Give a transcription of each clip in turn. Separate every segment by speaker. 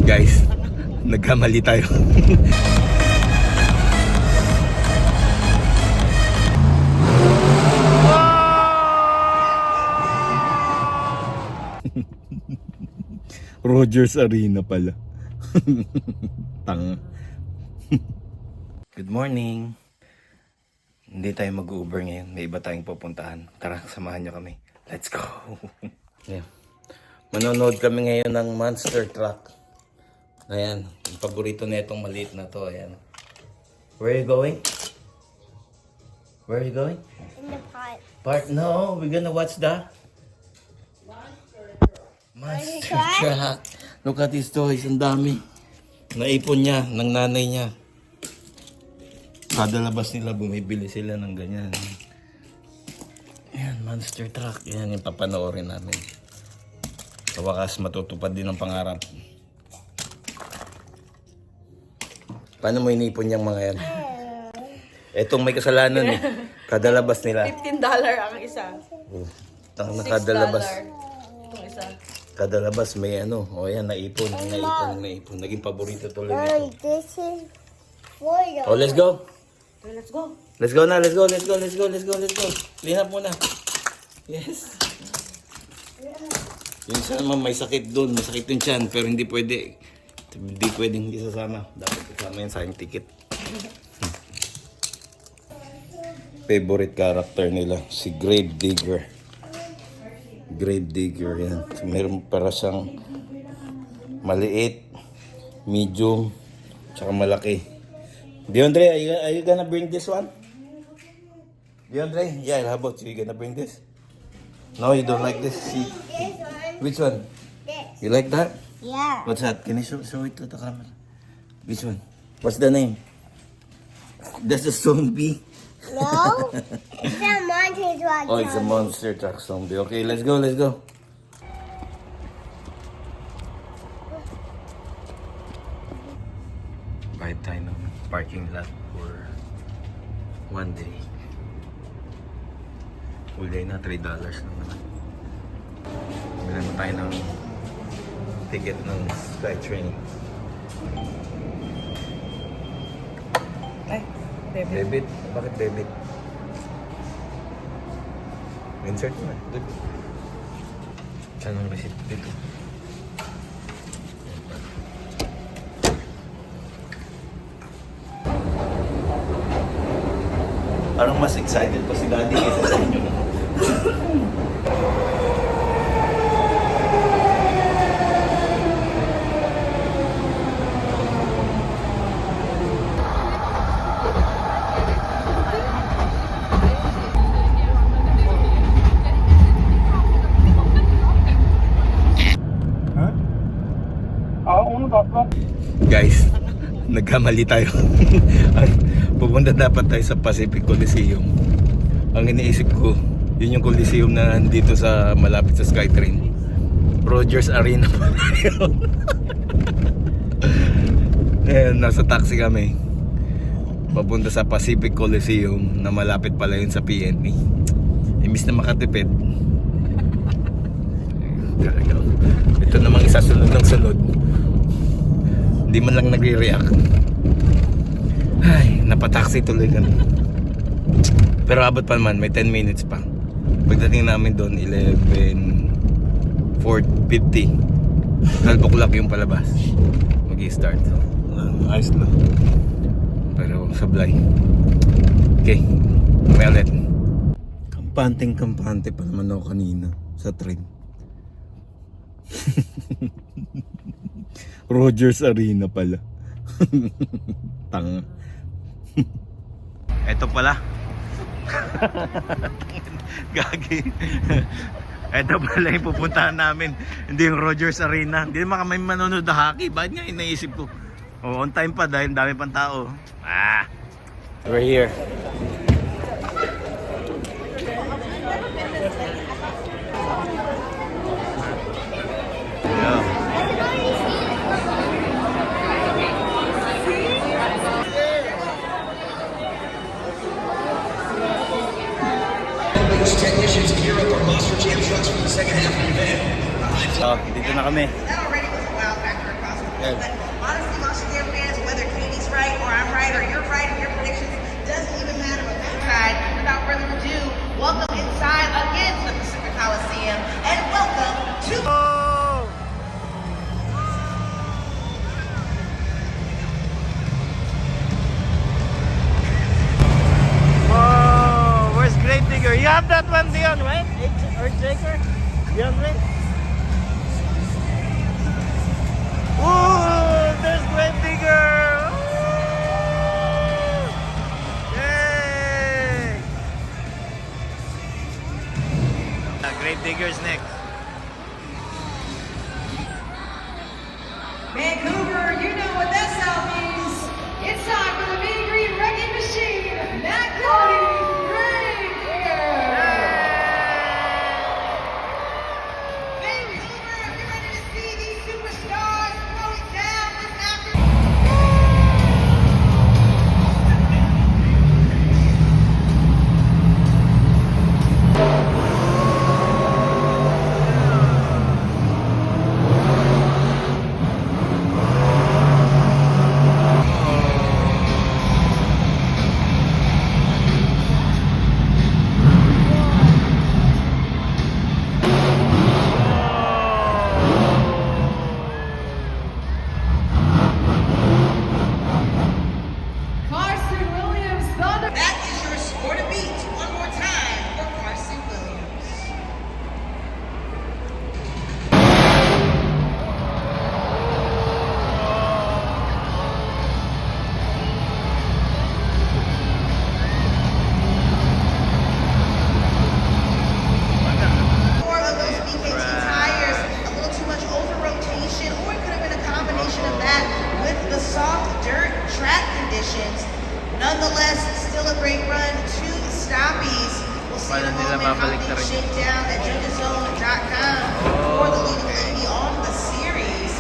Speaker 1: Guys, nagkamali tayo. Rogers Arena pala. Tanga. Good morning. Hindi tayo mag-Uber ngayon. May iba tayong pupuntahan. Tara, samahan nyo kami. Let's go. Yeah. Manonood kami ngayon ng Monster Truck. Ayan. Yung paborito na itong maliit na to. Ayan. Where are you going? Where are you going?
Speaker 2: In the pot.
Speaker 1: Part? No, we're gonna watch the Monster Truck. Look at these toys. Ang dami. Naipon niya ng nanay niya. Kada labas nila, bumibili sila ng ganyan. Ayan, Monster Truck. Yan yung papanoorin namin. Sa wakas, matutupad din ang pangarap. Paano mo inipon yung mga yan? Etong may kasalanan eh. Kada labas nila.
Speaker 3: $15 ang isa.
Speaker 1: Kada labas.
Speaker 3: Itong isa.
Speaker 1: Kada labas may ano. O yan, naipon. Naipon. Naging paborito tuloy nito.
Speaker 2: This is for you.
Speaker 1: Oh, let's go.
Speaker 3: Okay, let's go.
Speaker 1: Let's go na. Let's go. Clean up muna. Yes. Yung isa naman may sakit doon. May sakit yung tiyan. Pero hindi pwede. Hindi pwedeng hindi sasama. Dapat kasama yan sa aking ticket. Favorite character nila. Si Grave Digger. Grave Digger yan. So, meron para siyang maliit, medium, tsaka malaki. Deondre, are you gonna bring this one? Deondre? Yeah, how about you? You gonna bring this? No, you don't like this? See? Which one?
Speaker 2: This.
Speaker 1: You like that?
Speaker 2: Yeah.
Speaker 1: What's that? Can you show it to the camera? Which one? What's the name? That's the zombie.
Speaker 2: No. It's a monster truck.
Speaker 1: Oh, it's a monster truck zombie. Okay, let's go. Bayad tayo ng parking lot for one day. Full day na, $3 lang naman. Bilan mo tayo ng ticket ng SkyTrain.
Speaker 3: Ay, debit.
Speaker 1: Debit? Bakit debit? Insert mo na. Good. Saan ang receipt dito? Parang mas excited pa si Daddy kaysa sa inyo. Guys, nagkamali tayo. Pupunta dapat tayo sa Pacific Coliseum. Ang iniisip ko, yun yung Coliseum na nandito sa malapit sa SkyTrain. Rogers Arena pala yun. Ayan, nasa taxi kami. Papunta sa Pacific Coliseum na malapit pala yun sa PNP. Imbis na makatipid. Ito namang isa sunod ng sunod. Hindi man lang nagre-react. Ay, napataksi tuloy kami. Pero abot pa naman, may 10 minutes pa. Pagdating namin doon, 11:50. 12 o'clock yung palabas. Mag-i-start. Ayos lang. Pero sablay. Okay, may ulit. Kampante pa naman ako kanina sa train. Rogers Arena pala. Tanga. Eto pala. Gagi. Eto pala yung pupuntahan namin. Hindi yung Rogers Arena. Hindi naman kami manonood na hockey. Bakit nga inaisip ko? On time pa dahil dami pang tao. We're here. Yeah.
Speaker 4: Technicians gear up our Monster Jam trucks for the second half of the event.
Speaker 1: Dito na kami. Okay.
Speaker 5: But honestly, Australian fans, whether Katie's right or I'm right or you're right or your predictions doesn't even matter. But inside, without further ado, welcome inside again to the Pacific Coliseum and welcome to.
Speaker 1: Oh, where's Gravedigger? You have that one, Dion, right? Earthshaker? Dion, right? Ooh, there's Gravedigger! Yay! Gravedigger's next.
Speaker 5: Vancouver, you know what that sound means. It's time for the Mean Green Wrecking Machine, Matt Cody, Vancouver, if you're ready to see these superstars throw it down this afternoon. Carson Williams, Thunder. That is your score to beat. One more time for Carson Williams. More of those BKT tires, a little too much over rotation, or it could have been a combination of that with the soft dirt track conditions. Nonetheless, still a great run. 2 stoppies. We'll see in a moment how things shake down at judgeszone.com for the leading lady on the series.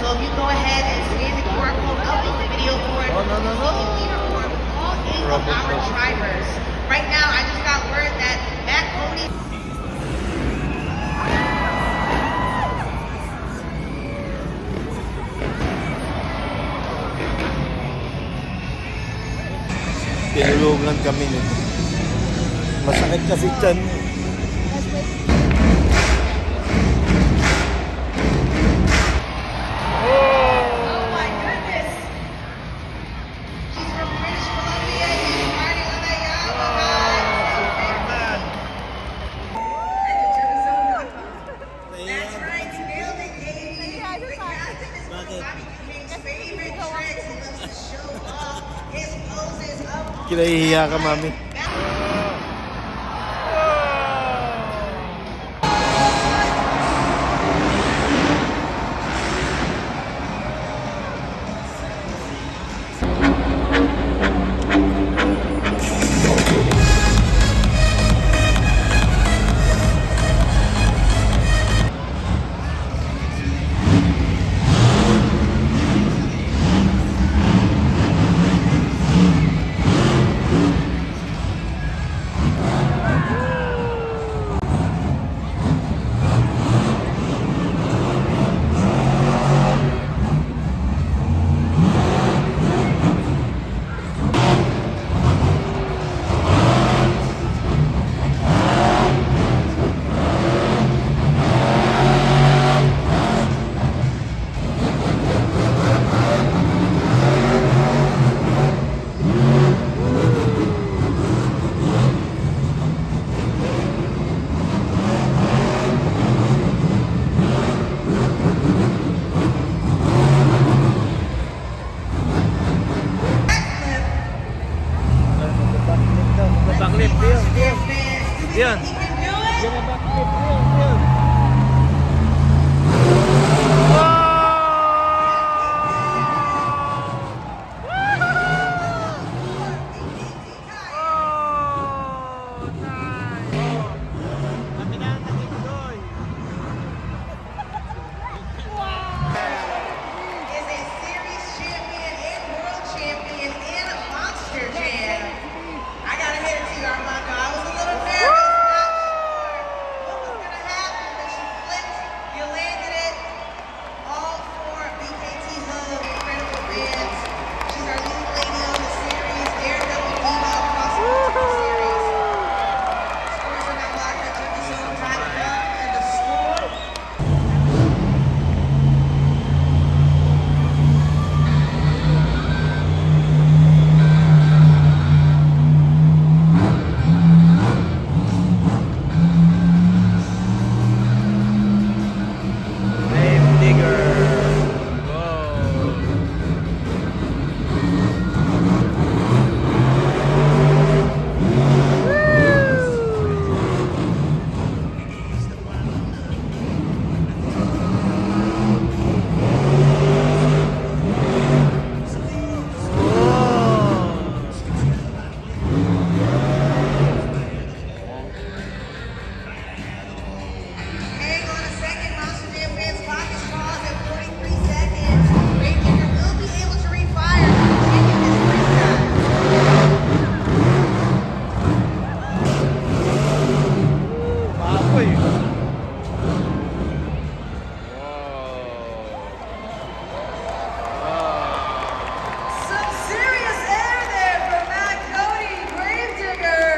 Speaker 5: So if you go ahead and scan the QR code up in the video board, look at leaderboard with all 8 of our drivers. Right now, I just got word that Matt Cody.
Speaker 1: Tinulungan kami nito. Masakit kasi dyan.
Speaker 5: Oh my goodness! She's from British Columbia. She's riding on that Yamaha. That's right, you nailed it, Katie. The captain is one of Bobby King's favorite tricks. He loves to show off his poses up on
Speaker 1: Kinahihiya ka, mami. Yan. Yan ang backflip. Yan.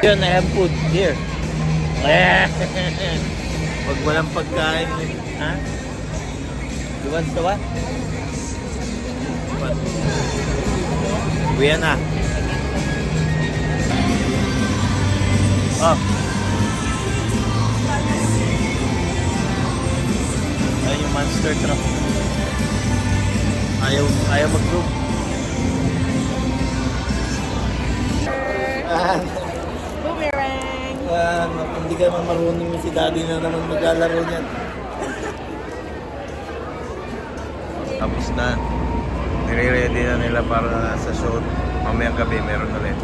Speaker 1: Yun, I have food. Here. Pag walang pagkain. Ha? You want to what? What? Uwi na. Oh. Ayun yung monster truck. Ayaw mag-zoom.
Speaker 3: Boomerang!
Speaker 1: Hindi ka naman marunong si daddy na naman maglalaro niyan. Tapos na. Nire-ready na nila para sa shoot. Mamayang gabi meron ulit.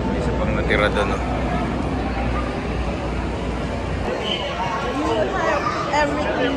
Speaker 1: May isa pang natira doon. No?
Speaker 3: Everything.